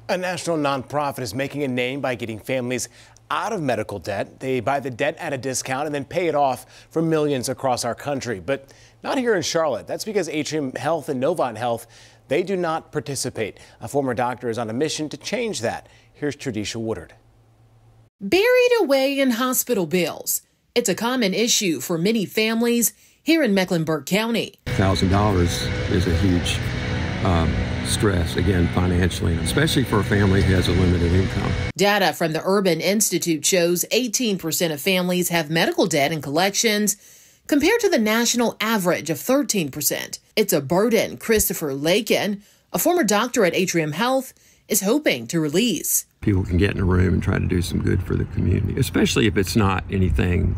A national nonprofit is making a name by getting families out of medical debt. They buy the debt at a discount and then pay it off for millions across our country. But not here in Charlotte. That's because Atrium Health and Novant Health, they do not participate. A former doctor is on a mission to change that. Here's Tradisha Woodard. Buried away in hospital bills. It's a common issue for many families here in Mecklenburg County. $1,000 is a huge stress, again, financially, especially for a family who has a limited income. Data from the Urban Institute shows 18% of families have medical debt and collections, compared to the national average of 13%. It's a burden Christopher Lakin, a former doctor at Atrium Health, is hoping to release. People can get in a room and try to do some good for the community, especially if it's not anything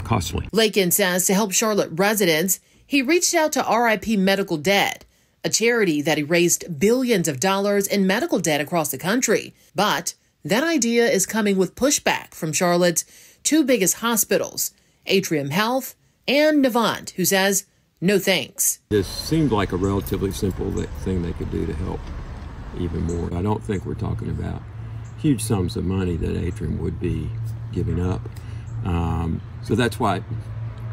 costly. Lakin says to help Charlotte residents, he reached out to RIP Medical Debt, a charity that erased billions of dollars in medical debt across the country. But that idea is coming with pushback from Charlotte's two biggest hospitals, Atrium Health and Novant, who says, no thanks. This seemed like a relatively simple thing they could do to help even more. I don't think we're talking about huge sums of money that Atrium would be giving up. So that's why,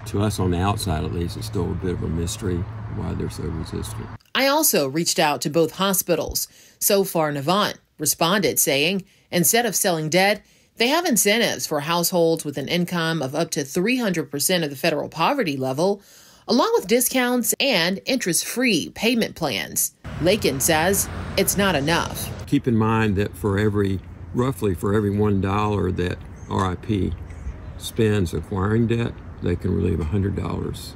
to us on the outside at least, it's still a bit of a mystery why they're so resistant. I also reached out to both hospitals. So far, Novant responded saying, instead of selling debt, they have incentives for households with an income of up to 300% of the federal poverty level, along with discounts and interest-free payment plans. Lakin says it's not enough. Keep in mind that roughly for every $1 that RIP spends acquiring debt, they can relieve $100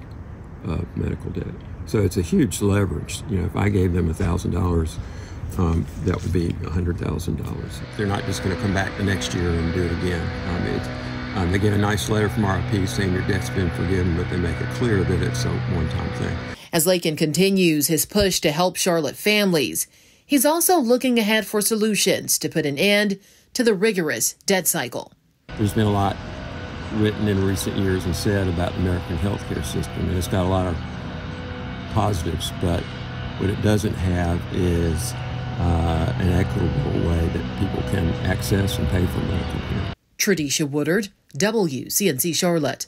of medical debt. So it's a huge leverage. You know, if I gave them $1,000, that would be $100,000. They're not just going to come back the next year and do it again. They get a nice letter from RIP saying your debt's been forgiven, but they make it clear that it's a one-time thing. As Lakin continues his push to help Charlotte families, he's also looking ahead for solutions to put an end to the rigorous debt cycle. There's been a lot written in recent years and said about the American healthcare system, and it's got a lot of positives, but what it doesn't have is an equitable way that people can access and pay for medical care. Tradisha Woodard, WCNC Charlotte.